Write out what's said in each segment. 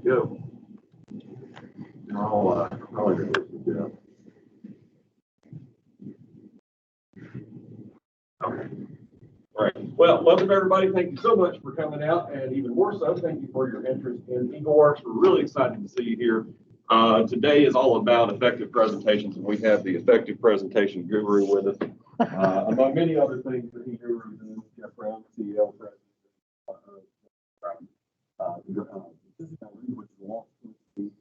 go. I'll introduce you, Jeff. Okay. All right. Well, welcome everybody. Thank you so much for coming out, and even more so, thank you for your interest in EagleWorks. We're really excited to see you here. Today is all about effective presentations, and we have the effective presentation guru with us. Among many other things that he guru is Jeff Brown, CEO, president. This is which is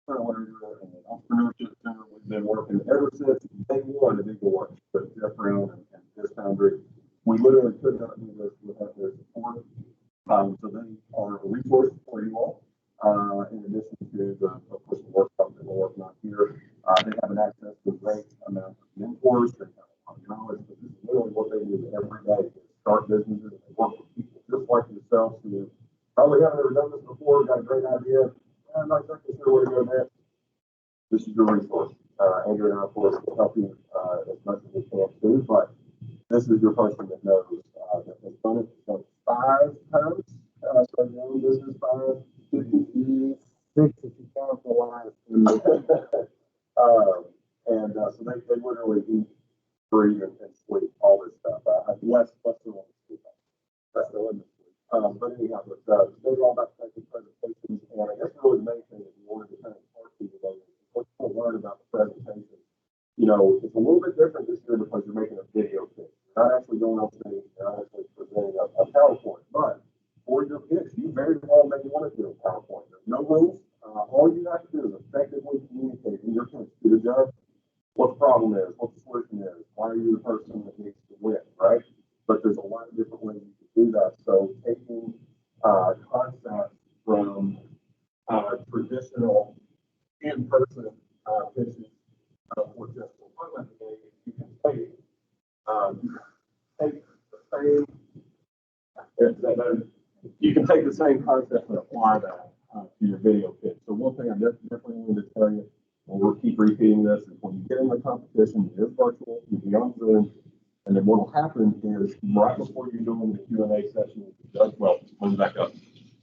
an entrepreneurship center. We've been working ever since day one of EagleWorks, but Jeff Brown and his Foundry. We literally could not do this without their support. So they are a resource for you all. In addition to the, of course, the workshop that we're working on here, they have an access to a great amount of mentors. They have a lot of knowledge, but this is literally what they do every day. They start businesses and they work with people just like yourselves who probably haven't ever done this before, got a great idea. I'm not exactly sure where to go next. This is your resource. Andrew and I, of course, will help you as much as we can too, but this is your person that knows that has done it 5 times. So your own business 5, 56 if you count the last. So they literally eat, breathe, and sleep all this stuff. Less than on the sleep. That's the limit. But anyhow, those are all about effective presentations, and I guess really the main thing that we wanted to kind of talk to today is what you learn about the presentation. You know, it's a little bit different this year because you're making a video pitch. You're not actually going on stage, you're not actually presenting a PowerPoint, but for your pitch, you very well may want to do a PowerPoint. There's no rules. All you have to do is effectively communicate in your pitch to the judge what the problem is, what the solution is, why are you the person that needs to win, right? But there's a lot of different ways you can do that. So taking concepts from traditional in-person pitches for just appointment today, you can take the same concept and apply that to your video pitch. So one thing I definitely wanted to tell you, and we'll keep repeating this, is when you get in the competition, it is virtual, you'll be on Zoom, and then what will happen is right before you go into the Q&A session with the judge, well, let me back up.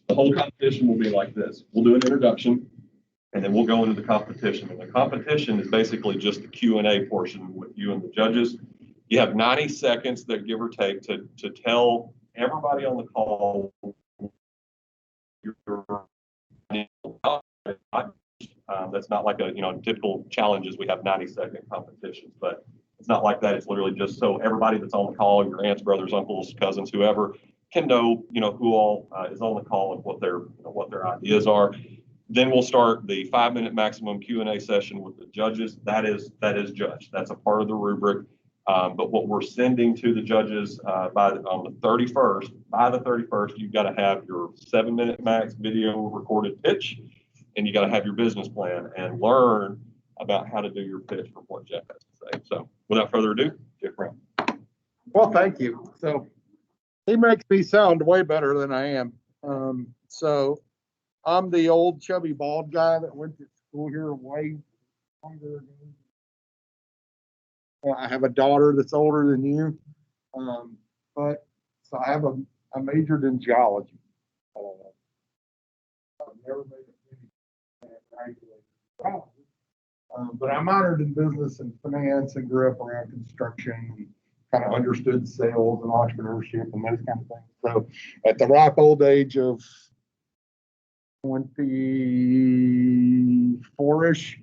The whole competition will be like this. We'll do an introduction, and then we'll go into the competition. And the competition is basically just the Q&A portion with you and the judges. You have 90 seconds that give or take to tell everybody on the call that's not like a typical challenges. We have 90-second competitions, but it's not like that. It's literally just so everybody that's on the call, your aunts, brothers, uncles, cousins, whoever, can know who all is on the call and what their ideas are. Then we'll start the 5-minute maximum Q&A session with the judges. That is judged. That's a part of the rubric. But what we're sending to the judges by the 31st, you've got to have your 7-minute max video recorded pitch, and you got to have your business plan and learn about how to do your pitch from what Jeff has to say. So without further ado, Jeff Brown. Well, thank you. So he makes me sound way better than I am. So I'm the old chubby bald guy that went to school here way longer ago. I have a daughter that's older than you, but so I majored in geology. I've never made a graduate, but I minored in business and finance and grew up around construction and kind of understood sales and entrepreneurship and those kind of things. So at the ripe old age of 24-ish,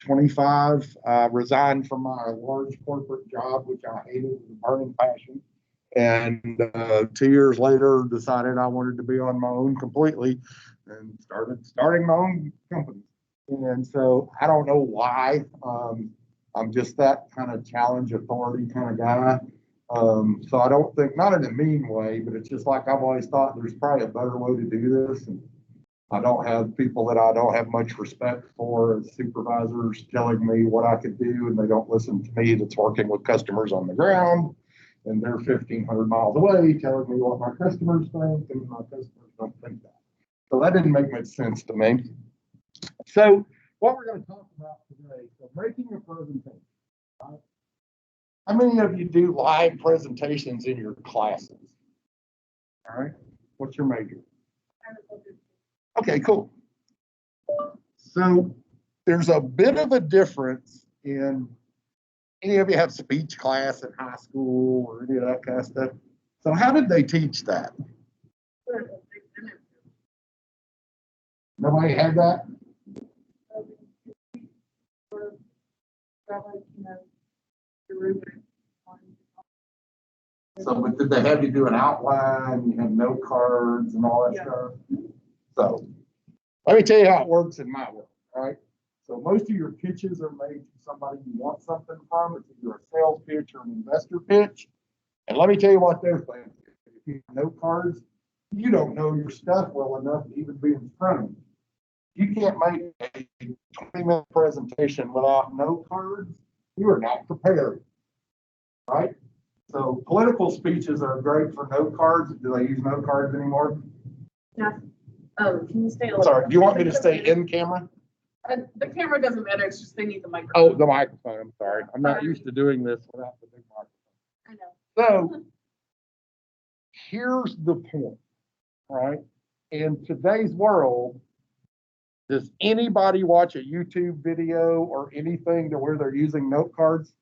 25, resigned from my large corporate job, which I hated with a burning passion. And 2 years later, decided I wanted to be on my own completely and starting my own company. And so I don't know why. I'm just that kind of challenge authority kind of guy. So I don't think, not in a mean way, but it's just like I've always thought there's probably a better way to do this. And I don't have people that I don't have much respect for as supervisors telling me what I could do, and they don't listen to me that's working with customers on the ground, and they're 1,500 miles away telling me what my customers think, and my customers don't think that. So that didn't make much sense to me. So what we're going to talk about today, so making a presentation. Right? How many of you do live presentations in your classes? All right. What's your major? Okay, cool. So there's a bit of a difference in, any of you have speech class in high school or any of that kind of stuff? So how did they teach that? Nobody had that? So, but did they have you do an outline? You had note cards and all that stuff? So, let me tell you how it works in my world, right? So most of your pitches are made to somebody you want something from. It's either a sales pitch or an investor pitch. And let me tell you what they're thinking. If you have note cards, you don't know your stuff well enough to even be in front of you. You can't make a 20-minute presentation without note cards. You are not prepared, right? So political speeches are great for note cards. Do they use note cards anymore? Yeah. Oh, can you stay? Sorry, do you want me to stay in camera? The camera doesn't matter. It's just they need the microphone. Oh, the microphone. I'm sorry. I'm not used to doing this without the big microphone. I know. So here's the point, right? In today's world, does anybody watch a YouTube video or anything to where they're using note cards?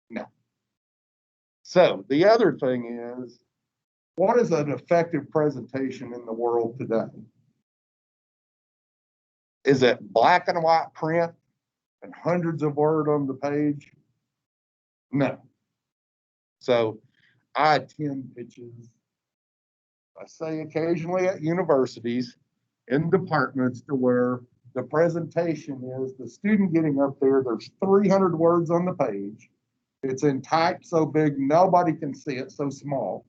No. So the other thing is, what is an effective presentation in the world today? Is it black and white print and hundreds of words on the page? No. So I attend pitches, I say occasionally at universities, in departments to where the presentation is the student getting up there, there's 300 words on the page. It's in type so big, nobody can see it, so small.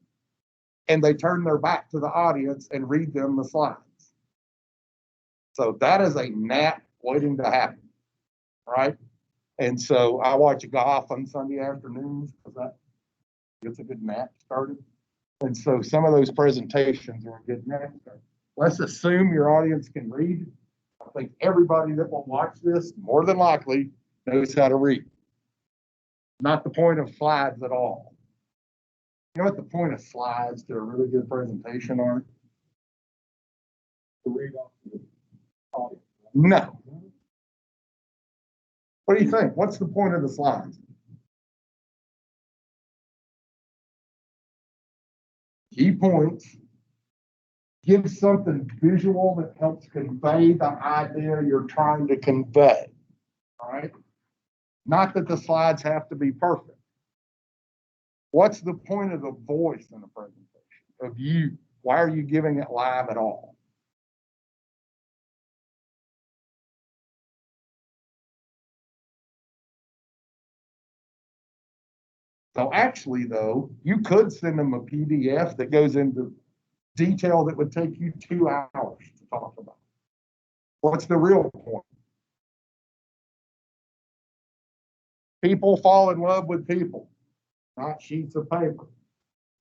And they turn their back to the audience and read them the slides. So that is a nap waiting to happen, right? And so I watch golf on Sunday afternoons because that gets a good nap started. And so some of those presentations are a good nap start. Let's assume your audience can read. I think everybody that will watch this, more than likely, knows how to read. Not the point of slides at all. You know what the point of slides to a really good presentation are? To read off the audience. No. What do you think? What's the point of the slides? Key points. Give something visual that helps convey the idea you're trying to convey. All right? Not that the slides have to be perfect. What's the point of the voice in a presentation? Of you? Why are you giving it live at all? So actually, though, you could send them a PDF that goes into detail that would take you 2 hours to talk about. What's the real point? People fall in love with people, not sheets of paper.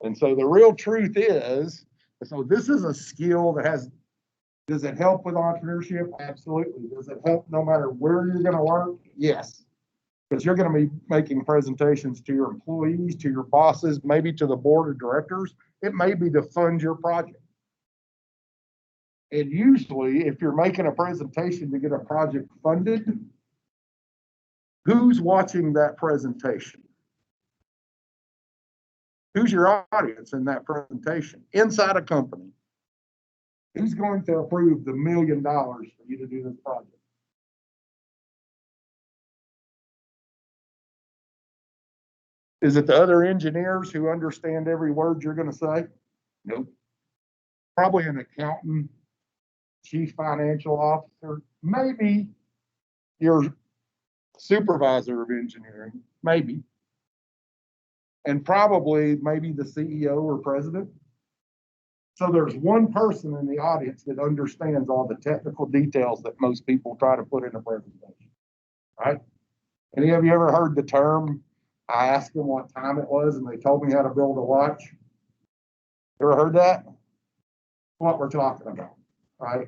And so the real truth is, so this is a skill that has, does it help with entrepreneurship? Absolutely. Does it help no matter where you're going to work? Yes. Because you're going to be making presentations to your employees, to your bosses, maybe to the board of directors. It may be to fund your project. And usually, if you're making a presentation to get a project funded, who's watching that presentation? Who's your audience in that presentation? Inside a company. Who's going to approve the $1 million for you to do this project? Is it the other engineers who understand every word you're going to say? Nope. Probably an accountant, chief financial officer, maybe your supervisor of engineering, maybe. And probably maybe the CEO or president. So there's one person in the audience that understands all the technical details that most people try to put in a presentation, right? Any of you ever heard the term, I asked them what time it was and they told me how to build a watch? Ever heard that? What we're talking about, right?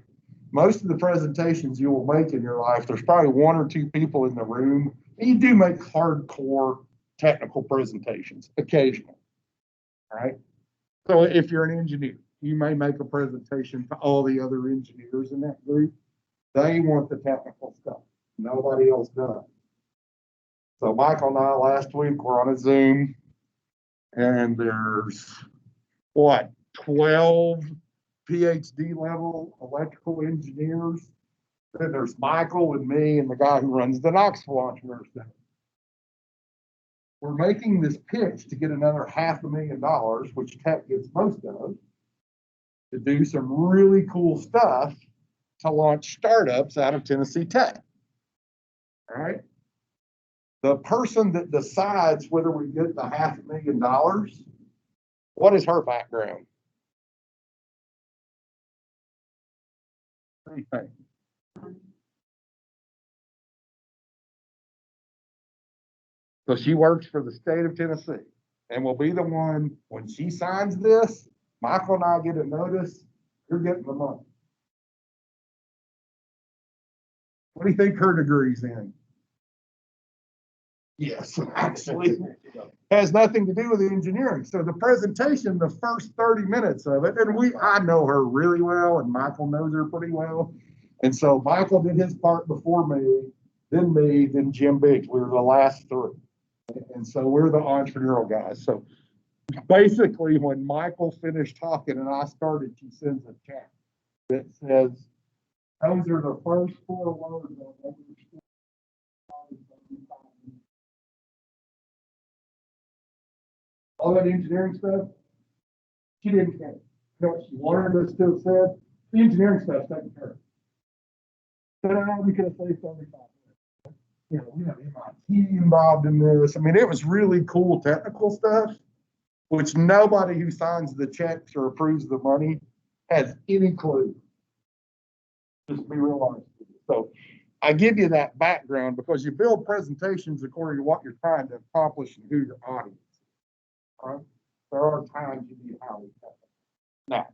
Most of the presentations you will make in your life, there's probably 1 or 2 people in the room. And you do make hardcore technical presentations occasionally, right? So if you're an engineer, you may make a presentation to all the other engineers in that group. They want the technical stuff. Nobody else does. So Michael and I last week were on a Zoom, and there's what, 12 PhD level electrical engineers. Then there's Michael and me and the guy who runs the Knoxville Entrepreneur Center. We're making this pitch to get another $500,000, which tech gets most of, to do some really cool stuff to launch startups out of Tennessee Tech. All right. The person that decides whether we get the $500,000, what is her background? What do you think? So she works for the state of Tennessee and will be the one, when she signs this, Michael and I get a notice, you're getting the money. What do you think her degree's in? Yes, actually, has nothing to do with engineering. So the presentation, the first 30 minutes of it, and I know her really well, and Michael knows her pretty well. And so Michael did his part before me, then Jim Biggs. We were the last three. And so we're the entrepreneurial guys. So basically, when Michael finished talking and I started, she sends a chat that says, those are the first 4 words I've ever said. All that engineering stuff, she didn't care. You know what she wanted us to have said? The engineering stuff's taken care of. But we could have saved 75 minutes. You know, we have MIT involved in this. I mean, it was really cool technical stuff, which nobody who signs the checks or approves the money has any clue. Just be real honest with you. So I give you that background because you build presentations according to what you're trying to accomplish and who your audience is. All right? There are times you need highly technical. Now,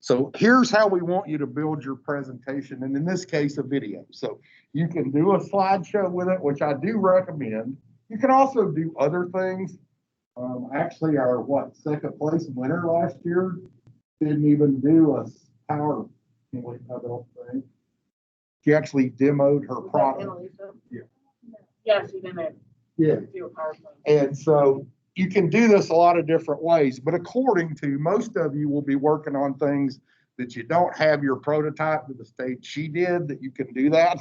so here's how we want you to build your presentation, and in this case, a video. So you can do a slideshow with it, which I do recommend. You can also do other things. Actually, our second place winner last year didn't even do a PowerPoint, I don't think. She actually demoed her product. Yeah, she didn't. Yeah. Do a PowerPoint. And so you can do this a lot of different ways, but according to most of you will be working on things that you don't have your prototype to the stage she did, that you can do that,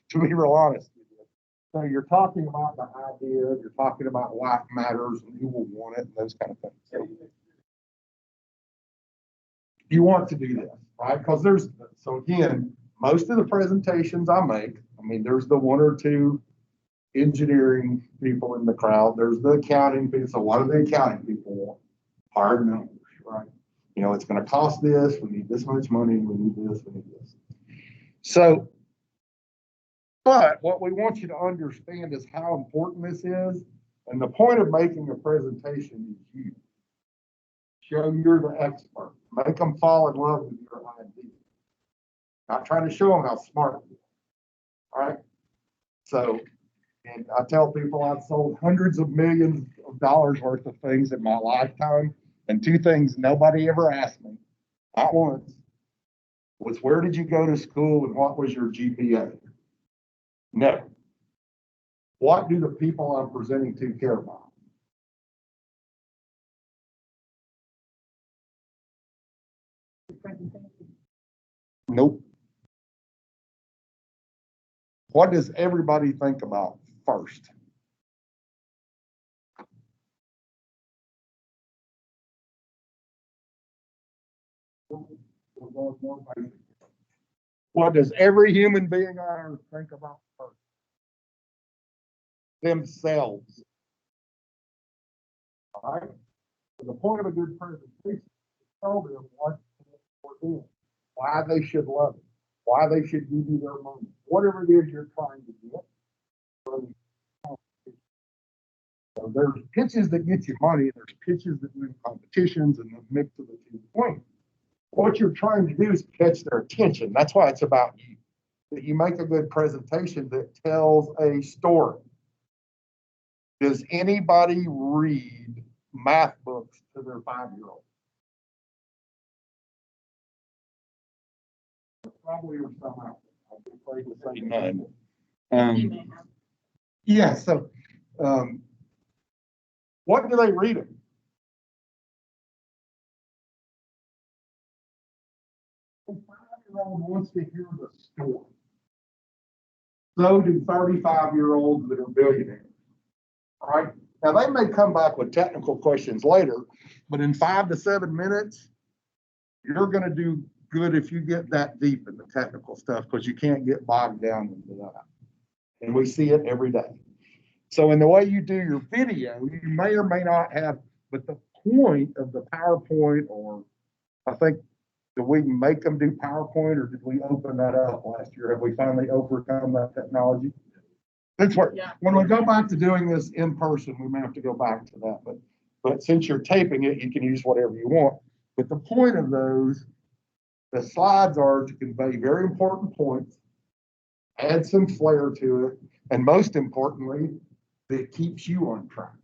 to be real honest with you. So you're talking about the idea, you're talking about why it matters and who will want it and those kind of things. So you want to do this, right? Because so again, most of the presentations I make, I mean, there's the 1 or 2 engineering people in the crowd. There's the accounting people. So what do the accounting people want? Hard numbers, right? You know, it's going to cost this. We need this much money. We need this. We need this. So, but what we want you to understand is how important this is. And the point of making a presentation is you. Show you're the expert. Make them fall in love with your idea. Not trying to show them how smart you are. All right? So, and I tell people I've sold hundreds of millions of dollars worth of things in my lifetime. And 2 things nobody ever asked me, not once, was where did you go to school and what was your GPA? No. What do the people I'm presenting to care about? Nope. What does everybody think about first? What does every human being on earth think about first? Themselves. All right? So the point of a good presentation is to tell them what we're doing, why they should love it, why they should give you their money, whatever it is you're trying to get. So there's pitches that get you money, there's pitches that win competitions, and the mix of the two points. What you're trying to do is catch their attention. That's why it's about you. That you make a good presentation that tells a story. Does anybody read math books to their 5-year-old? Probably are some out there. I'd be afraid to say none. You may have. Yeah, so what do they read it? The 5-year-old wants to hear the story. So do 35-year-olds that are billionaires. All right. Now they may come back with technical questions later, but in 5 to 7 minutes, you're going to do good if you get that deep in the technical stuff, because you can't get bogged down into that. And we see it every day. So in the way you do your video, you may or may not have, but the point of the PowerPoint, or I think, did we make them do PowerPoint, or did we open that up last year? Have we finally overcome that technology? That's where, Yeah. when we go back to doing this in person, we may have to go back to that, but since you're taping it, you can use whatever you want. But the point of those, the slides are to convey very important points, add some flair to it, and most importantly, it keeps you on track.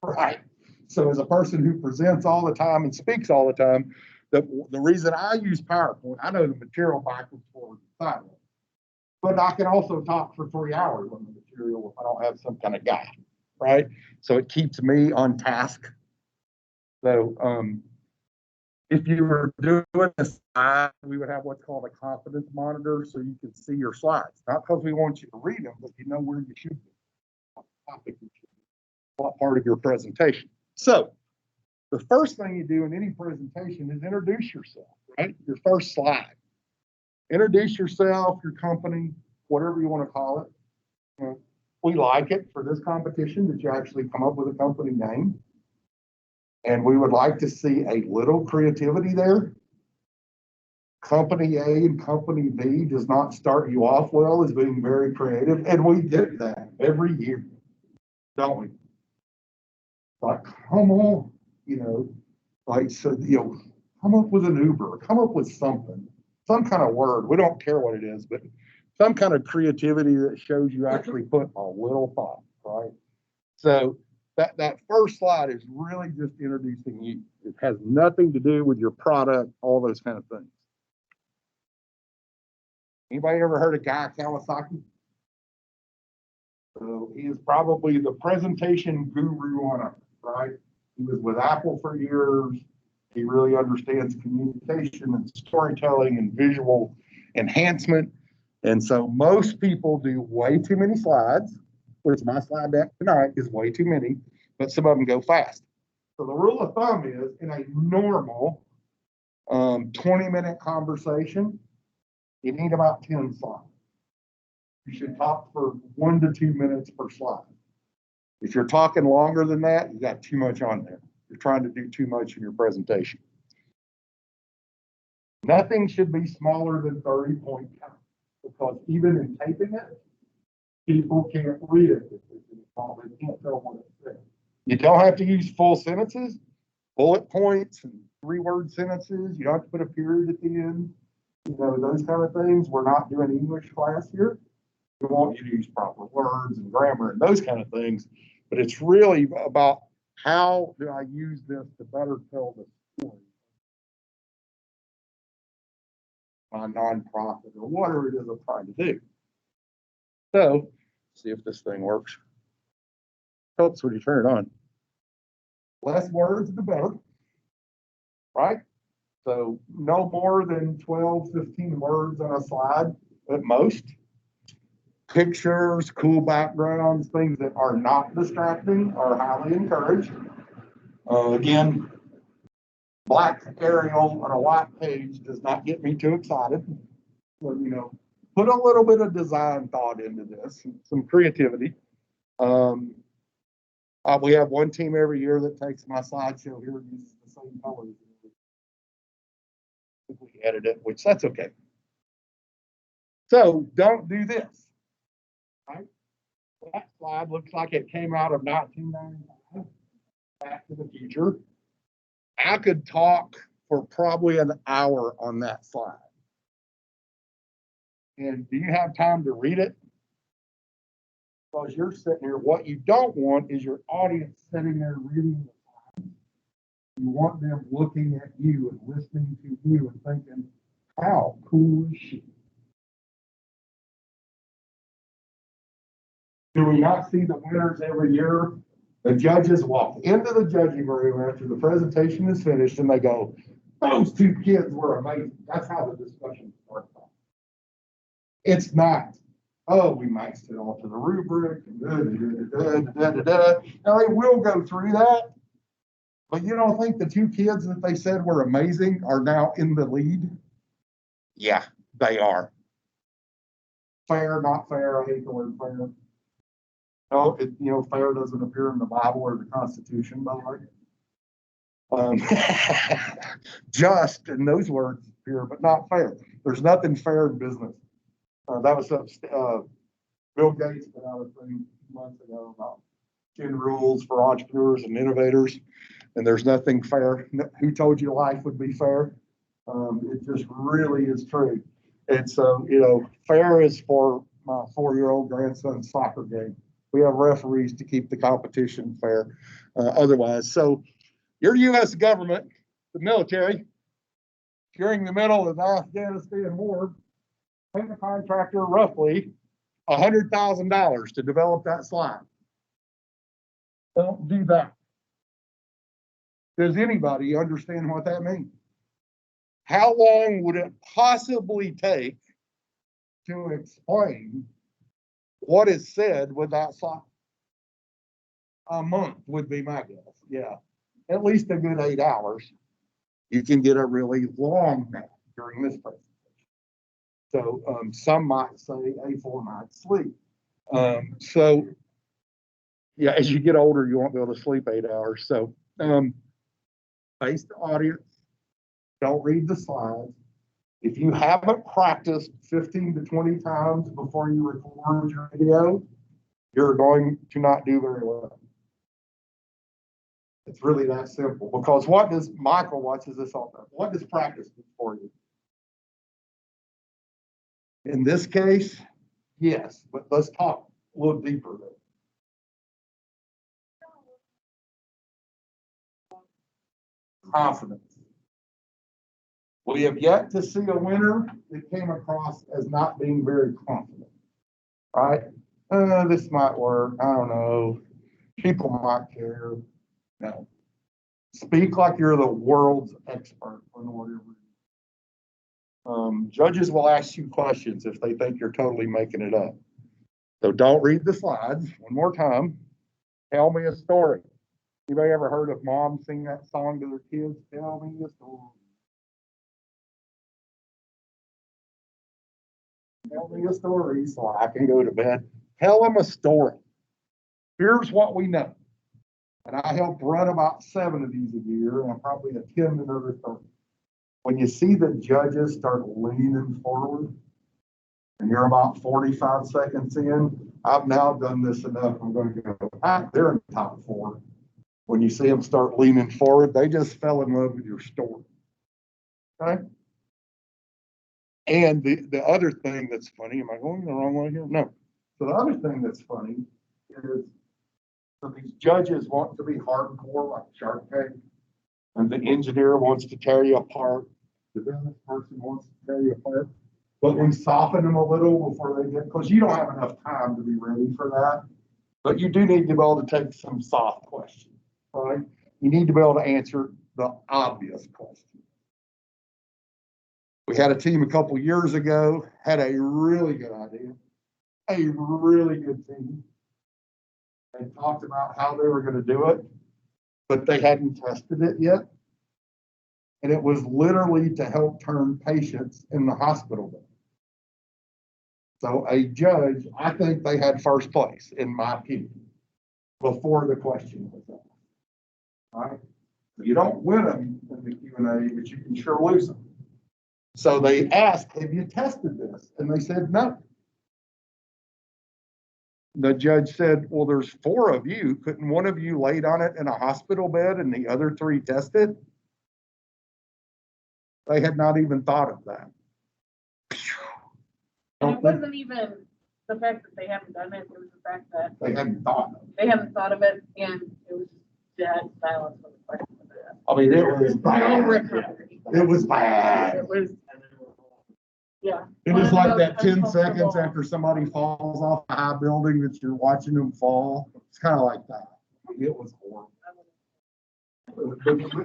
Right. So as a person who presents all the time and speaks all the time, the reason I use PowerPoint, I know the material backwards, forwards, and sideways. But I can also talk for 3 hours on the material if I don't have some kind of guide, right? So it keeps me on task. So if you were doing a slide, we would have what's called a confidence monitor, so you can see your slides. Not because we want you to read them, but you know where you should be, what topic you should be, what part of your presentation. So the first thing you do in any presentation is introduce yourself, right? Your first slide. Introduce yourself, your company, whatever you want to call it. We like it for this competition that you actually come up with a company name. And we would like to see a little creativity there. Company A and Company B does not start you off well as being very creative. And we did that every year, don't we? Like, come on, like, so, come up with an Uber, come up with something. Some kind of word, we don't care what it is, but some kind of creativity that shows you actually put a little thought, right? So that first slide is really just introducing you. It has nothing to do with your product, all those kind of things. Anybody ever heard of Guy Kawasaki? So he is probably the presentation guru on earth, right? He was with Apple for years. He really understands communication and storytelling and visual enhancement. And so most people do way too many slides, which my slide deck tonight is way too many, but some of them go fast. So the rule of thumb is, in a normal 20-minute conversation, you need about 10 slides. You should talk for 1 to 2 minutes per slide. If you're talking longer than that, you got too much on there. You're trying to do too much in your presentation. Nothing should be smaller than 30 point count, because even in taping it, people can't read it. They can't tell what it says. You don't have to use full sentences, bullet points, and 3-word sentences. You don't have to put a period at the end. Those kind of things. We're not doing English class here. We want you to use proper words and grammar and those kind of things. But it's really about, how do I use this to better tell the story? My nonprofit or whatever it is I'm trying to do. So, see if this thing works. Helps when you turn it on. Less words, the better, right? So no more than 12, 15 words on a slide at most. Pictures, cool backgrounds, things that are not distracting are highly encouraged. Again, black Arial on a white page does not get me too excited. So, put a little bit of design thought into this, some creativity. We have one team every year that takes my slideshow here and uses the same colors. If we edit it, which that's okay. So don't do this, right? That slide looks like it came out of 1995, Back to the Future. I could talk for probably an hour on that slide. And do you have time to read it? Because you're sitting here, what you don't want is your audience sitting there reading the slide. You want them looking at you and listening to you and thinking, how cool is she? Do we not see the winners every year? The judges walk into the judging room after the presentation is finished and they go, those two kids were amazing. That's how the discussion starts off. It's not, oh, we maxed it all to the rubric. Now they will go through that, but you don't think the two kids that they said were amazing are now in the lead? Yeah, they are. Fair, not fair. I hate the word fair. No, fair doesn't appear in the Bible or the Constitution, by the way. Just, and those words appear, but not fair. There's nothing fair in business. That was Bill Gates put out a thing months ago about 10 rules for entrepreneurs and innovators, and there's nothing fair. Who told you life would be fair? It just really is true. It's, fair is for my 4-year-old grandson's soccer game. We have referees to keep the competition fair otherwise. So your U.S. government, the military, during the middle of the Afghanistan war, paid a contractor roughly $100,000 to develop that slide. Don't do that. Does anybody understand what that means? How long would it possibly take to explain what is said with that slide? A month would be my guess. Yeah, at least a good 8 hours. You can get a really long nap during this presentation. So some might say a 4-night sleep. So yeah, as you get older, you won't be able to sleep 8 hours. So face the audience. Don't read the slides. If you haven't practiced 15 to 20 times before you record your video, you're going to not do very well. It's really that simple. Because what does Michael watches this all the time? What does practice do for you? In this case, yes, but let's talk a little deeper there. Confidence. We have yet to see a winner that came across as not being very confident, right? This might work. I don't know. People might care. No. Speak like you're the world's expert on whatever. Judges will ask you questions if they think you're totally making it up. So don't read the slides. One more time. Tell me a story. Anybody ever heard of mom sing that song to their kids? Tell me a story. Tell me a story so I can go to bed. Tell them a story. Here's what we know. And I help run about 7 of these a year, and I probably attend another 30. When you see the judges start leaning forward, and you're about 45 seconds in, I've now done this enough. I'm going to go, they're in the top 4. When you see them start leaning forward, they just fell in love with your story. Okay? And the other thing that's funny, am I going the wrong way here? No. So the other thing that's funny is so these judges want to be hardcore like Shark Tank, and the engineer wants to tear you apart. The business person wants to tear you apart. But we soften them a little before they get, because you don't have enough time to be ready for that. But you do need to be able to take some soft questions, right? You need to be able to answer the obvious questions. We had a team a couple years ago, had a really good idea, a really good team. They talked about how they were going to do it, but they hadn't tested it yet. And it was literally to help turn patients in the hospital bed. So a judge, I think they had first place, in my opinion, before the question was asked. All right? You don't win them in the Q&A, but you can sure lose them. So they asked, have you tested this? And they said, no. The judge said, well, there's 4 of you. Couldn't one of you laid on it in a hospital bed and the other 3 tested? They had not even thought of that. And it wasn't even the fact that they haven't done it, it was the fact that They hadn't thought of it. they haven't thought of it, and it was dead silence when the question was asked. I mean, it was No bad. recovery. It was bad. It was, yeah. It was One like of that those 10 seconds uncomfortable- after somebody falls off a high building that you're watching them fall. It's kind of like that. It was horrible.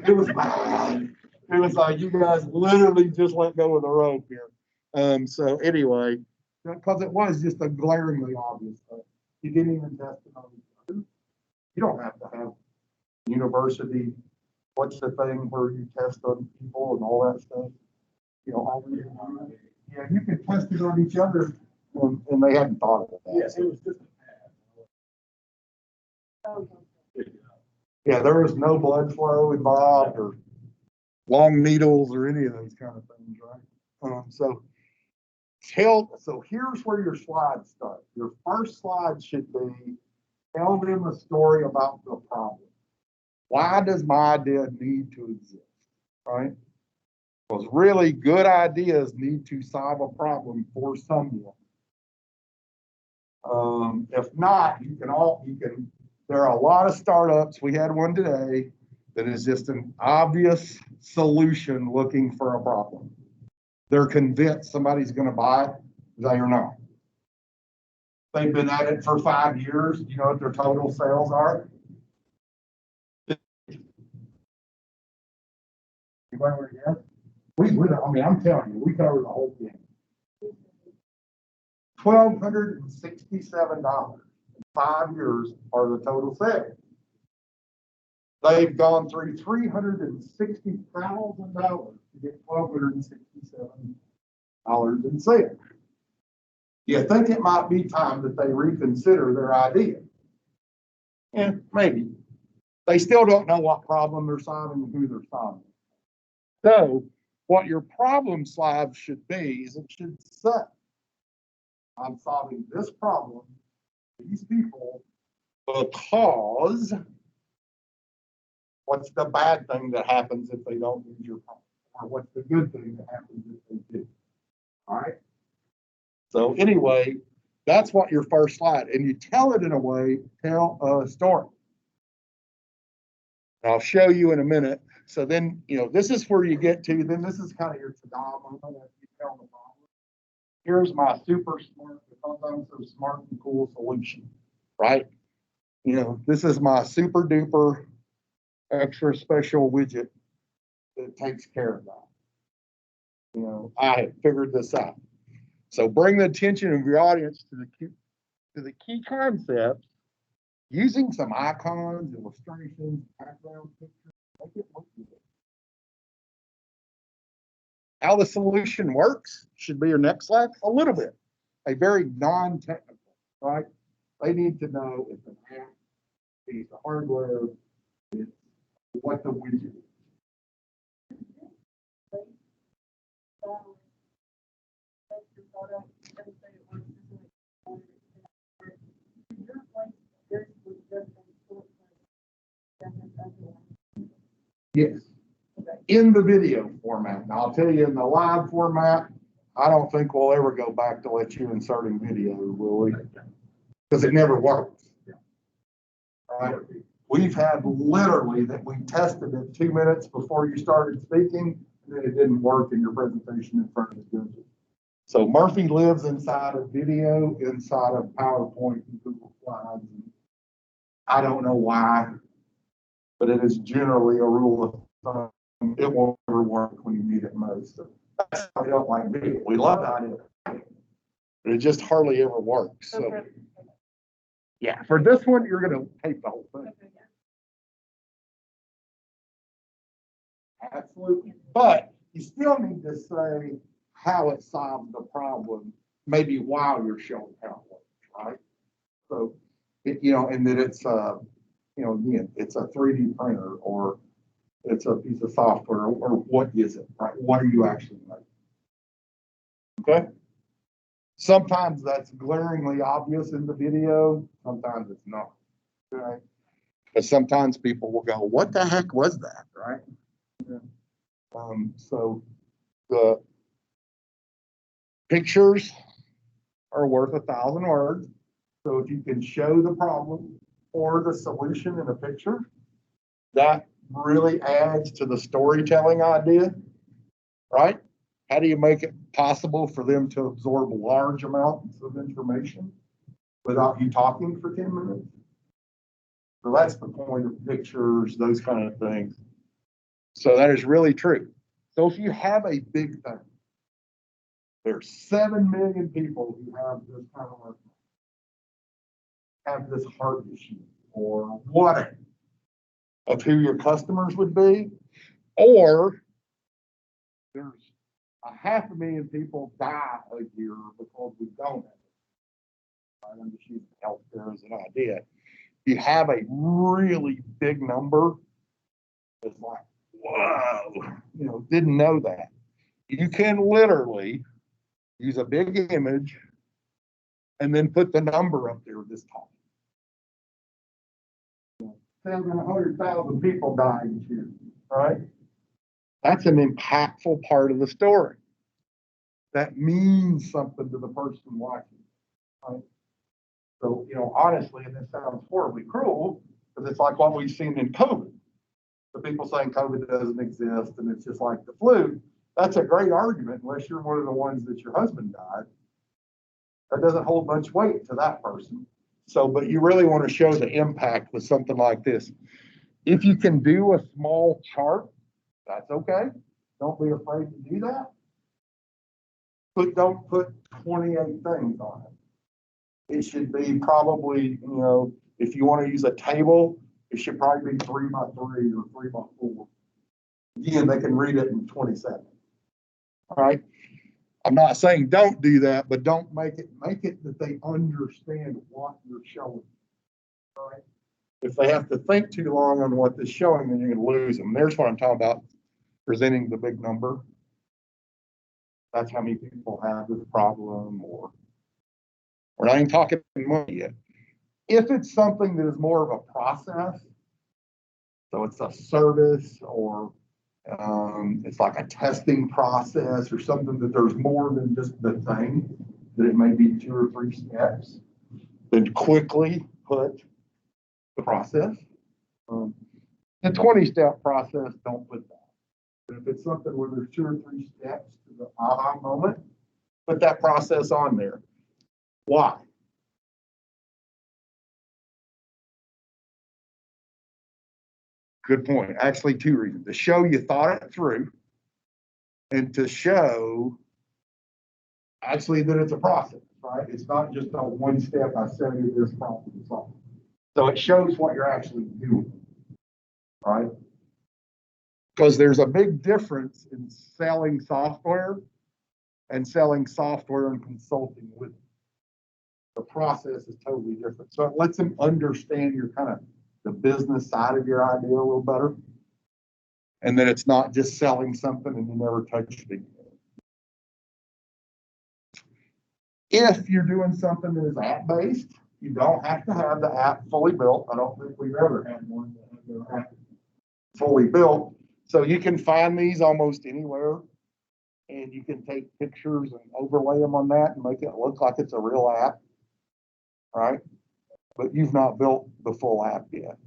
It was bad. It was like, you guys literally just let go of the rope here. So anyway, because it was just a glaringly obvious thing. You didn't even test it on each other. You don't have to have university, what's the thing where you test on people and all that stuff? You know, all the, yeah, you could test it on each other, and they hadn't thought of it. Yes, it was just a pad. Yeah, there was no blood flow involved or long needles or any of those kind of things, right? So here's where your slides start. Your first slide should be, tell them a story about the problem. Why does my idea need to exist, right? Because really good ideas need to solve a problem for someone. If not, there are a lot of startups. We had one today that is just an obvious solution looking for a problem. They're convinced somebody's going to buy it. They are not. They've been at it for 5 years. You know what their total sales are? You want to guess? I mean, I'm telling you, we covered the whole thing. $1,267 in 5 years are the total sales. They've gone through $360,000 to get $1,267 in sales. You think it might be time that they reconsider their idea? Yeah, maybe. They still don't know what problem they're solving and who they're solving. So what your problem slide should be is it should say, I'm solving this problem for these people because what's the bad thing that happens if they don't use your problem? Or what's the good thing that happens if they do? All right. So anyway, that's what your first slide, and you tell it in a way, tell a story. I'll show you in a minute. So then, this is where you get to, then this is kind of your ta-da moment as you tell the problem. Here's my super smart, because I'm so smart and cool solution, right? This is my super duper extra special widget that takes care of that. I have figured this out. So bring the attention of your audience to the key concepts using some icons, illustrations, background pictures. Make it look good. How the solution works should be your next slide. A little bit, a very non-technical, right? They need to know it's an app, it's the hardware, it's what the widget is. Yes, in the video format. Now I'll tell you, in the live format, I don't think we'll ever go back to let you inserting video, will we? Because it never works. Right? We've had literally that we tested it 2 minutes before you started speaking, and then it didn't work in your presentation in front of the judges. So Murphy lives inside of video, inside of PowerPoint and Google Slides. I don't know why, but it is generally a rule of thumb. It won't ever work when you need it most. So that's why we don't like video. We love it, but it just hardly ever works. So yeah, for this one, you're going to tape the whole thing. Absolutely. But you still need to say how it solves the problem, maybe while you're showing how it works, right? So, and that it's, again, it's a 3D printer or it's a piece of software or what is it, right? What are you actually making? Okay. Sometimes that's glaringly obvious in the video, sometimes it's not. Right? But sometimes people will go, what the heck was that, right? Yeah. So the pictures are worth 1,000 words. So if you can show the problem or the solution in a picture, that really adds to the storytelling idea, right? How do you make it possible for them to absorb large amounts of information without you talking for 10 minutes? So that's the point of pictures, those kind of things. So that is really true. So if you have a big thing, there's 7 million people who have this kind of have this heart issue or whatever of who your customers would be, or there's 500,000 people die a year because we don't have it. I'm just using healthcare as an idea. You have a really big number. It's like, whoa, didn't know that. You can literally use a big image and then put the number up there this tall. 700,000 people die each year, right? That's an impactful part of the story. That means something to the person watching, right? So, honestly, and this sounds horribly cruel, because it's like what we've seen in COVID. The people saying COVID doesn't exist and it's just like the flu. That's a great argument, unless you're one of the ones that your husband died. That doesn't hold much weight to that person. So, but you really want to show the impact with something like this. If you can do a small chart, that's okay. Don't be afraid to do that. But don't put 28 things on it. It should be probably, if you want to use a table, it should probably be 3 by 3 or 3 by 4. Again, they can read it in 20 seconds. All right. I'm not saying don't do that, but don't make it that they understand what you're showing. All right. If they have to think too long on what they're showing, then you're going to lose them. There's what I'm talking about, presenting the big number. That's how many people have this problem, or we're not even talking money yet. If it's something that is more of a process, so it's a service, or it's like a testing process or something that there's more than just the thing, that it may be 2 or 3 steps, then quickly put the process. The 20-step process, don't put that. But if it's something where there's 2 or 3 steps to the aha moment, put that process on there. Why? Good point. Actually, 2 reasons. To show you thought it through, and to show actually that it's a process, right? It's not just a 1 step, I sell you this problem to solve. So it shows what you're actually doing, right? Because there's a big difference in selling software and selling software and consulting with it. The process is totally different. So it lets them understand your kind of the business side of your idea a little better. And then it's not just selling something and you never touch it again. If you're doing something that is app-based, you don't have to have the app fully built. I don't think we've ever had one that has their app fully built. So you can find these almost anywhere, and you can take pictures and overlay them on that and make it look like it's a real app, right? But you've not built the full app yet.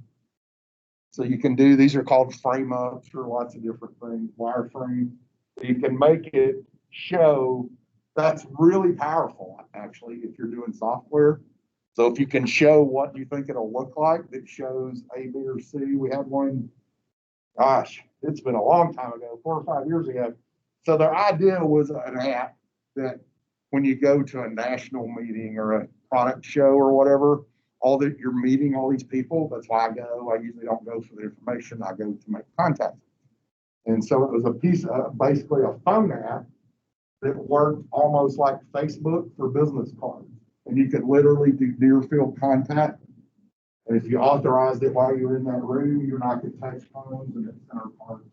So you can do, these are called frame ups or lots of different things, wireframe. You can make it show. That's really powerful, actually, if you're doing software. So if you can show what you think it'll look like, that shows A, B, or C. We had one, gosh, it's been a long time ago, 4 or 5 years ago. So their idea was an app that when you go to a national meeting or a product show or whatever, all that you're meeting all these people. That's why I go. I usually don't go for the information. I go to make contact. And so it was a piece of basically a phone app that worked almost like Facebook for business cards. And you could literally do near field contact. And if you authorized it while you were in that room, you and I could touch phones and it's center parts.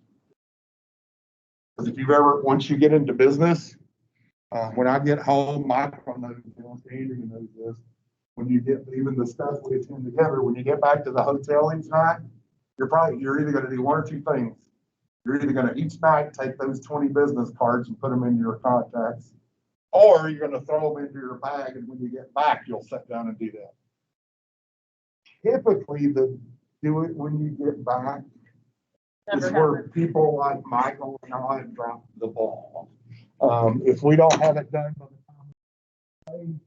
Because if you've ever, once you get into business, When I get home, Michael knows this, Andrew knows this. When you get, even the stuff we attend together, when you get back to the hotel each night, you're either gonna do one or two things. You're either gonna each night take those 20 business cards and put them in your contacts, or you're gonna throw them into your bag, and when you get back, you'll sit down and do that. Typically, do it when you get back is where people like Michael and I drop the ball. If we don't have it done by the time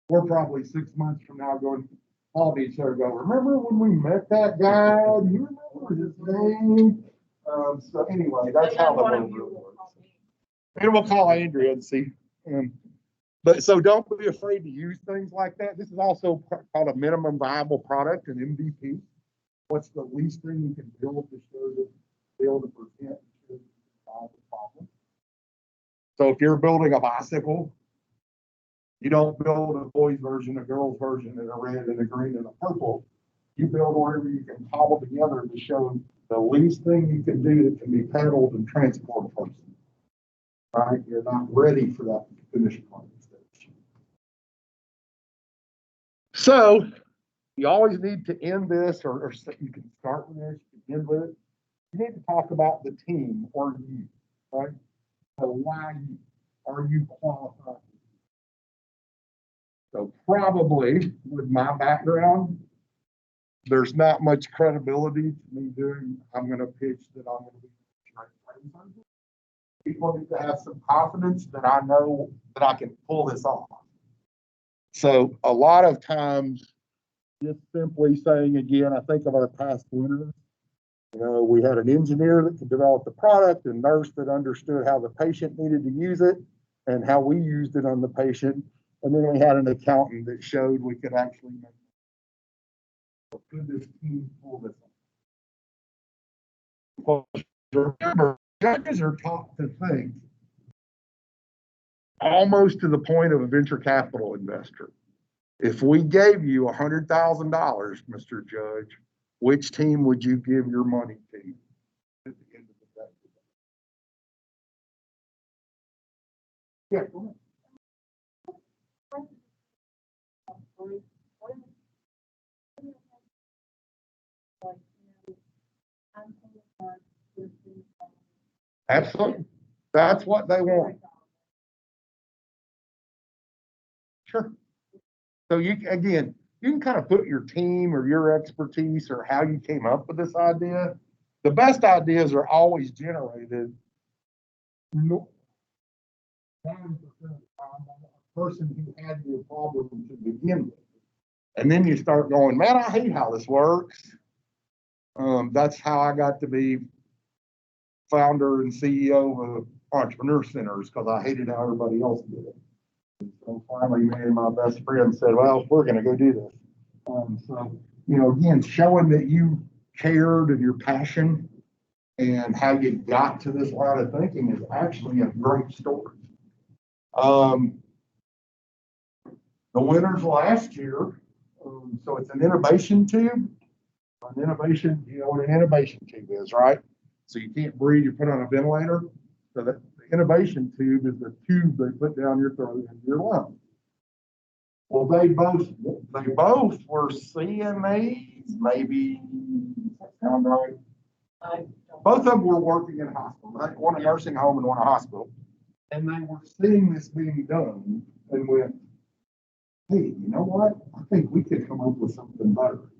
we're probably 6 months from now going, all of each other go, remember when we met that guy? Do you remember his name? So anyway, that's how the whole deal works. And we'll call Andrea and see. But so don't be afraid to use things like that. This is also called a minimum viable product, an MVP. What's the least thing you can build to show that be able to prevent the problem? So if you're building a bicycle, you don't build a boy's version, a girl's version, and a red and a green and a purple. You build whatever you can cobble together to show the least thing you can do that can be pedaled and transport a person. Right? You're not ready for that finished product. So you always need to end this, or you can start with this, you can end with it. You need to talk about the team or you, right? So why you, are you qualified? So probably with my background, there's not much credibility to me doing, I'm going to pitch that I'm going to be trained. People need to have some confidence that I know that I can pull this off. So a lot of times, just simply saying, again, I think of our past winners. You know, we had an engineer that could develop the product, a nurse that understood how the patient needed to use it and how we used it on the patient. And then we had an accountant that showed we could actually make it. Could this team pull this off? Well, remember, judges are taught to think almost to the point of a venture capital investor. If we gave you $100,000, Mr. Judge, which team would you give your money to at the end of the day? Yeah, go ahead. Absolutely. That's what they want. Sure. So you, again, you can kind of put your team or your expertise or how you came up with this idea. The best ideas are always generated 90% of the time by a person who had the problem to begin with. And then you start going, man, I hate how this works. That's how I got to be founder and CEO of Entrepreneur Centers, because I hated how everybody else did it. And so finally, me and my best friend said, well, we're going to go do this. So, you know, again, showing that you cared and your passion and how you got to this line of thinking is actually a great story. The winners last year, so it's an innovation tube. An innovation, you know what an innovation tube is, right? So you can't breathe, you put on a ventilator. So the innovation tube is the tube they put down your throat and your lung. Well, they both were CMAs, maybe. Does that sound right? Both of them were working in a hospital, right? One a nursing home and one a hospital. And they were seeing this being done and went, hey, you know what? I think we could come up with something better.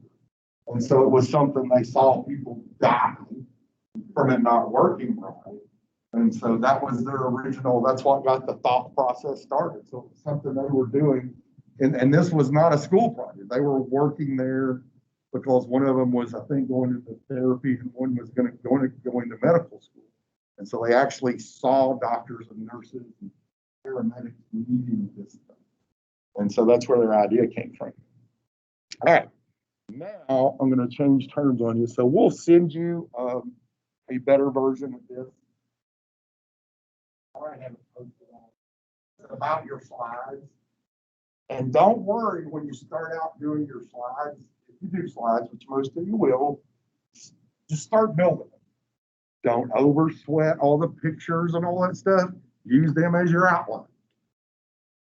And so it was something they saw people die from it not working right. And so that was their original, that's what got the thought process started. So it was something they were doing. And this was not a school project. They were working there because one of them was, I think, going into therapy and one was going to go into medical school. And so they actually saw doctors and nurses and paramedics needing this stuff. And so that's where their idea came from. All right. Now I'm going to change terms on you. So we'll send you a better version of this. All right, I have it posted on about your slides. And don't worry when you start out doing your slides. If you do slides, which most of you will, just start building them. Don't over sweat all the pictures and all that stuff. use them as your outline.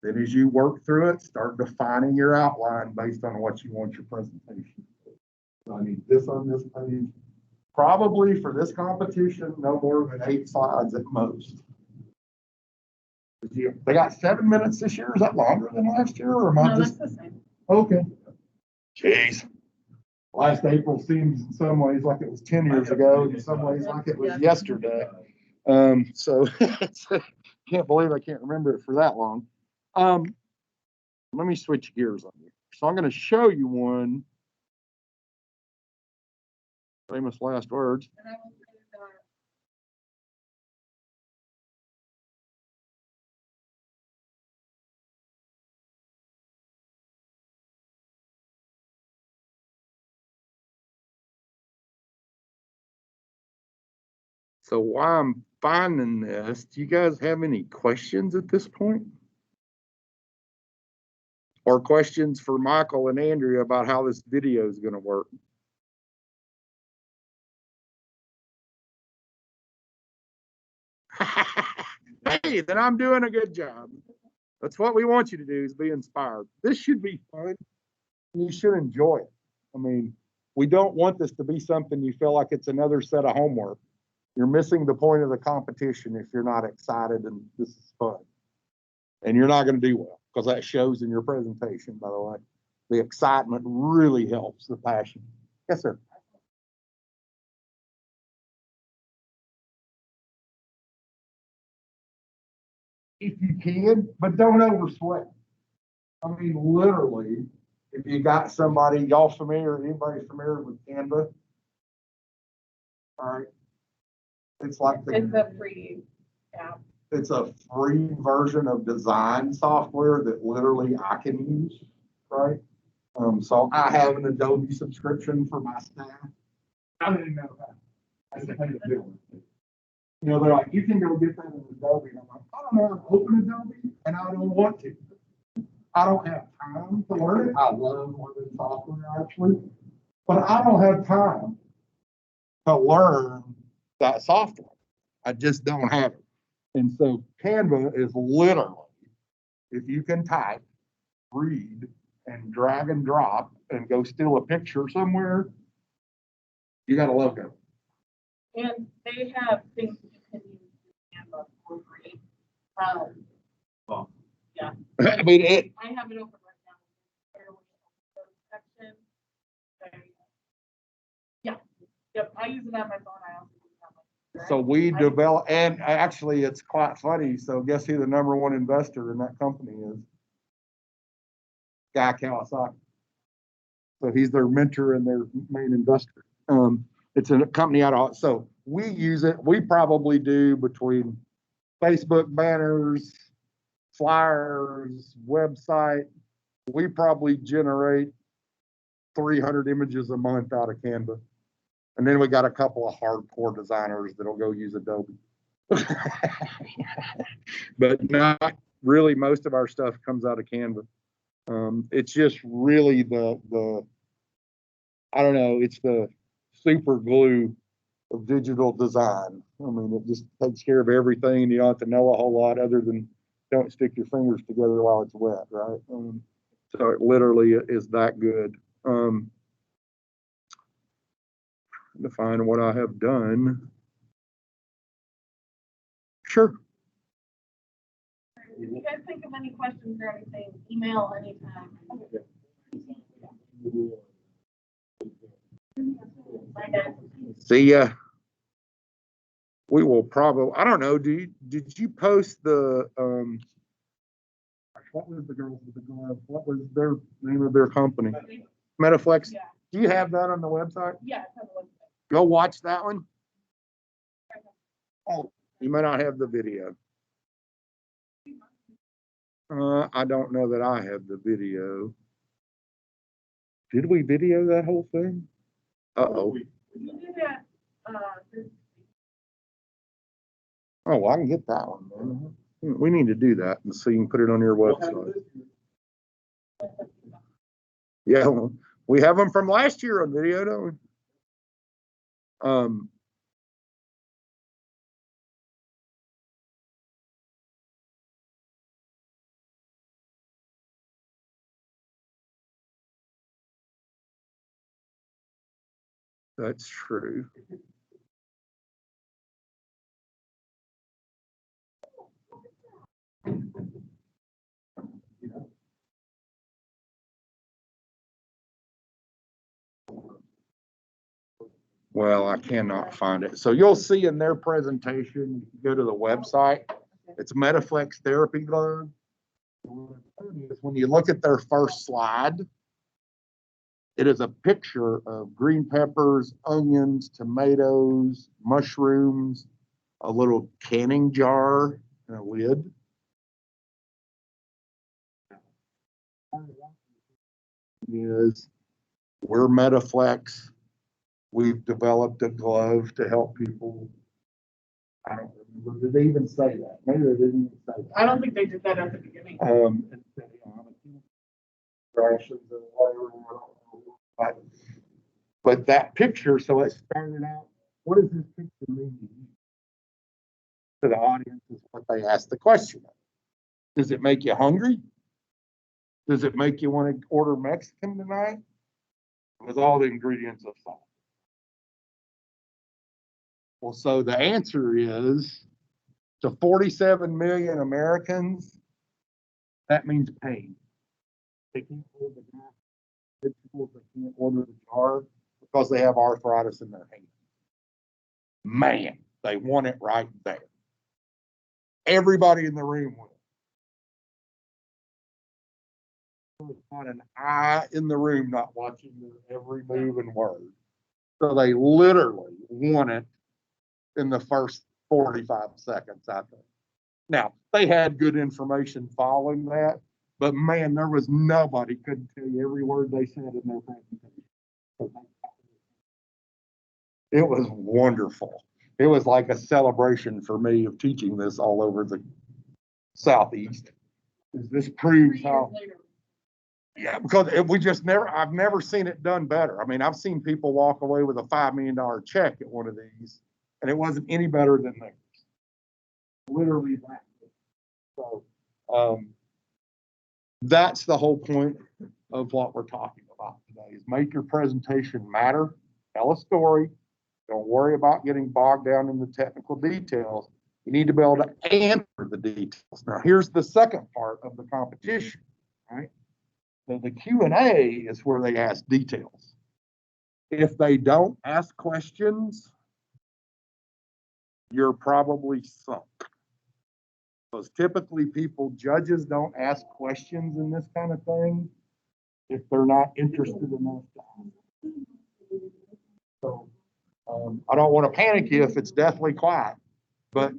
Then as you work through it, start defining your outline based on what you want your presentation. So I need this on this page. Probably for this competition, no more than 8 slides at most. They got 7 minutes this year. Is that longer than last year, or am I No, that's just the same. okay? Jeez. Last April seems in some ways like it was 10 years ago, in some ways like it was yesterday. So can't believe I can't remember it for that long. Let me switch gears on you. So I'm going to show you one. Famous last words. And I will say that So while I'm finding this, do you guys have any questions at this point? Or questions for Michael and Andrea about how this video is going to work? Hey, then I'm doing a good job. That's what we want you to do, is be inspired. This should be fun. You should enjoy it. I mean, we don't want this to be something you feel like it's another set of homework. You're missing the point of the competition if you're not excited and this is fun. And you're not going to do well, because that shows in your presentation, by the way. The excitement really helps the passion. Yes, sir. If you can, but don't oversweat. I mean, literally, if you got somebody, y'all familiar, anybody familiar with Canva? All right. It's like it's a free app. it's a free version of design software that literally I can use, right? So I have an Adobe subscription for my staff. I didn't know that. I just paid a bill. You know, they're like, you can go get that in Adobe. And I'm like, I don't know how to open Adobe, and I don't want to. I don't have time to learn it. I love learning software, actually, but I don't have time to learn that software. I just don't have it. And so Canva is literally, if you can type, read, and drag and drop and go steal a picture somewhere, you got a logo. And they have things you can use in Canva for free. Yeah. I mean, I have it open right now. Section. Yeah. Yep. I use it on my phone. I also use it on my so we develop, and actually it's quite funny. So guess who the #1 investor in that company is? Guy Kawasaki. So he's their mentor and their main investor. It's a company out of, so we use it. We probably do between Facebook banners, flyers, website. We probably generate 300 images a month out of Canva. And then we got a couple of hardcore designers that'll go use Adobe. But not really, most of our stuff comes out of Canva. It's just really the I don't know, it's the super glue of digital design. I mean, it just takes care of everything, and you don't have to know a whole lot other than don't stick your fingers together while it's wet, right? So it literally is that good. Define what I have done. Sure. If you guys think of any questions or anything, email anytime. See ya. We will probably, I don't know, did you post the, what was the girls with the glove? What was their name of their company? Metaflex? Yeah. Do you have that on the website? Yeah, it's on the website. Go watch that one. Oh, you may not have the video. I don't know that I have the video. Did we video that whole thing? Uh-oh. You do that, Oh, I can get that one, man. We need to do that, and so you can put it on your website. Yeah, we have them from last year on video, don't we? That's true. Well, I cannot find it. So you'll see in their presentation, go to the website, it's Metaflex Therapy Glove. When you look at their first slide, it is a picture of green peppers, onions, tomatoes, mushrooms, a little canning jar, and a lid. Is we're Metaflex. We've developed a glove to help people. I don't remember. Did they even say that? Maybe they didn't even say that. I don't think they did that at the beginning. Rations and whatever. But that picture, so it started out, what does this picture mean to the audience is what they asked the question. Does it make you hungry? Does it make you want to order Mexican tonight? With all the ingredients of salt. Well, so the answer is to 47 million Americans, that means pain. They can't order the vegetables, they can't order the jar because they have arthritis in their hand. Man, they want it right there. Everybody in the room wants it. There's not an eye in the room not watching their every move and word. So they literally want it in the first 45 seconds, I think. Now, they had good information following that, but man, there was nobody couldn't tell you every word they said in their presentation. It was wonderful. It was like a celebration for me of teaching this all over the Southeast. This proves how. Yeah, because we just never, I've never seen it done better. I mean, I've seen people walk away with a $5 million check at one of these, and it wasn't any better than theirs. Literally that. So that's the whole point of what we're talking about today is make your presentation matter, tell a story. Don't worry about getting bogged down in the technical details. You need to be able to answer the details. Now, here's the second part of the competition, right? So the Q&A is where they ask details. If they don't ask questions, you're probably sunk. Because typically judges don't ask questions in this kind of thing if they're not interested enough to ask. So I don't want to panic you if it's deathly quiet, but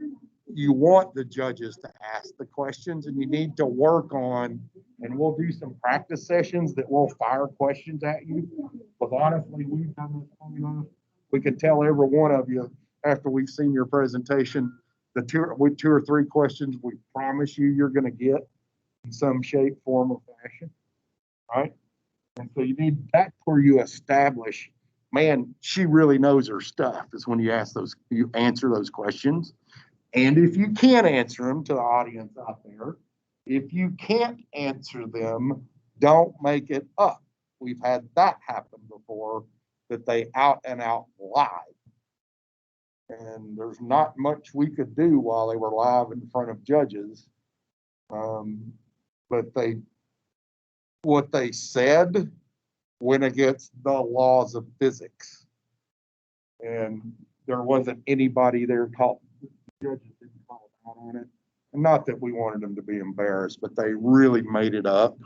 you want the judges to ask the questions and you need to work on, and we'll do some practice sessions that will fire questions at you. Because honestly, we've done this long enough. We can tell every one of you after we've seen your presentation, the two or three questions we promise you're going to get in some shape, form, or fashion, right? And so you need, that's where you establish, man, she really knows her stuff, is when you answer those questions. And if you can't answer them, to the audience out there, if you can't answer them, don't make it up. We've had that happen before, that they out and out lied. And there's not much we could do while they were live in front of judges. But what they said went against the laws of physics. And there wasn't anybody there called, the judges didn't call out on it. And not that we wanted them to be embarrassed, but they really made it up.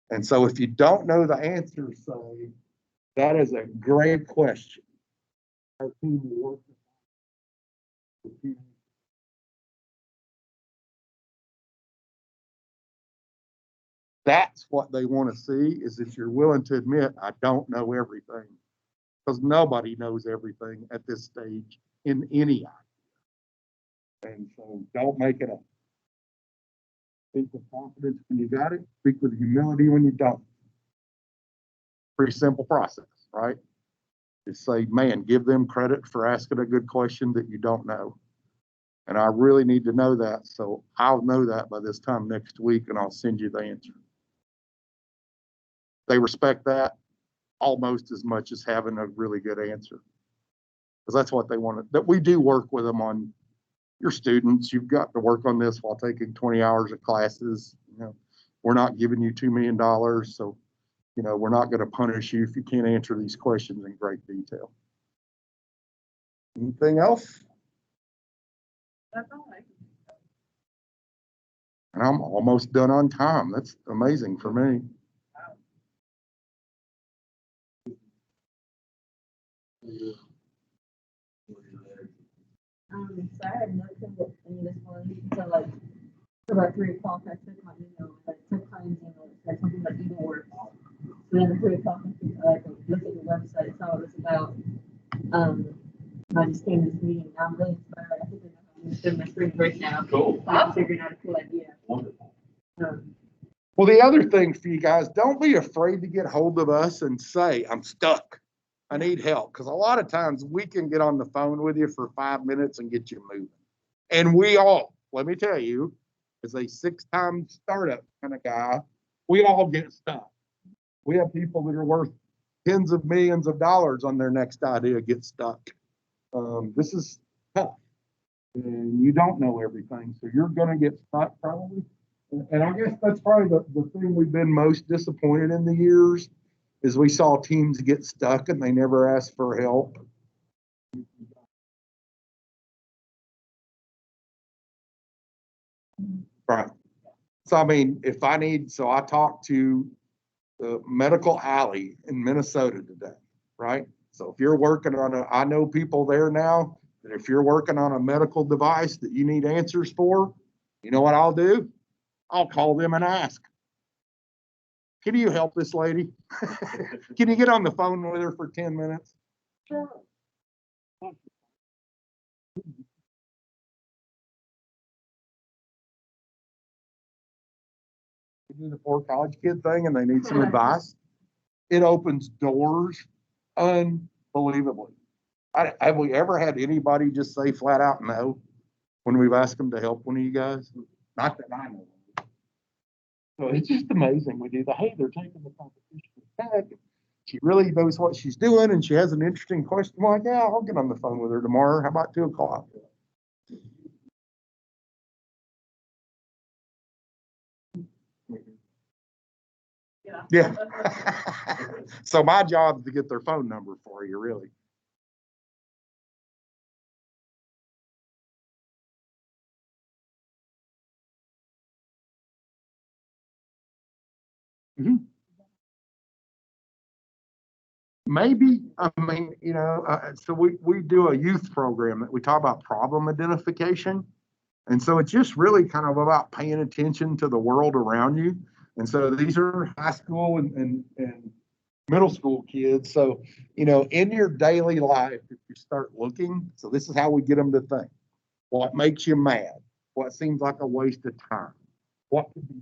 And so if you don't know the answer, say, that is a great question. Our team will work. That's what they want to see, is if you're willing to admit, I don't know everything. Because nobody knows everything at this stage in any idea. And so don't make it up. Speak with confidence when you got it. Speak with humility when you don't. Pretty simple process, right? Just say, man, give them credit for asking a good question that you don't know. And I really need to know that. So I'll know that by this time next week and I'll send you the answer. They respect that almost as much as having a really good answer. Because that's what they wanted, that we do work with them on your students. You've got to work on this while taking 20 hours of classes. You know, we're not giving you $2 million. So, you know, we're not going to punish you if you can't answer these questions in great detail. Anything else? That's all I can And I'm almost done on time. That's amazing for me. So I had nothing but in this one until like about 3 o'clock. I took my email. I took Klein's email. It said something like even worse. So then at 3 o'clock, I looked at the website, saw what it was about. I just came to this meeting. I'm really inspired. I think I know how to do my spring break now. Cool. I'm figuring out a cool idea. Wonderful. Well, the other thing for you guys, don't be afraid to get hold of us and say, I'm stuck. I need help. Because a lot of times we can get on the phone with you for 5 minutes and get you moving. And we all, let me tell you, as a 6-time startup kind of guy, we all get stuck. We have people that are worth tens of millions of dollars on their next idea get stuck. This is tough. And you don't know everything. So you're going to get stuck probably. And I guess that's probably the thing we've been most disappointed in the years is we saw teams get stuck and they never asked for help. Right. So, I mean, if I need, so I talked to the medical alley in Minnesota today, right? So if you're working on I know people there now that if you're working on a medical device that you need answers for, you know what I'll do? I'll call them and ask. Can you help this lady? Can you get on the phone with her for 10 minutes? Sure. You do the poor college kid thing and they need some advice. It opens doors unbelievably. Have we ever had anybody just say flat out no when we've asked them to help one of you guys? Not that I know. So it's just amazing. We do the, hey, they're taking the competition back. She really knows what she's doing and she has an interesting question. I'm like, yeah, I'll get on the phone with her tomorrow. How about 2 o'clock? Yeah. So my job is to get their phone number for you, really. Mm-hmm. Maybe, I mean, you know, so we do a youth program that we talk about problem identification. And so it's just really kind of about paying attention to the world around you. And so these are high school and middle school kids. So, you know, in your daily life, if you start looking, so this is how we get them to think. What makes you mad? What seems like a waste of time? What could be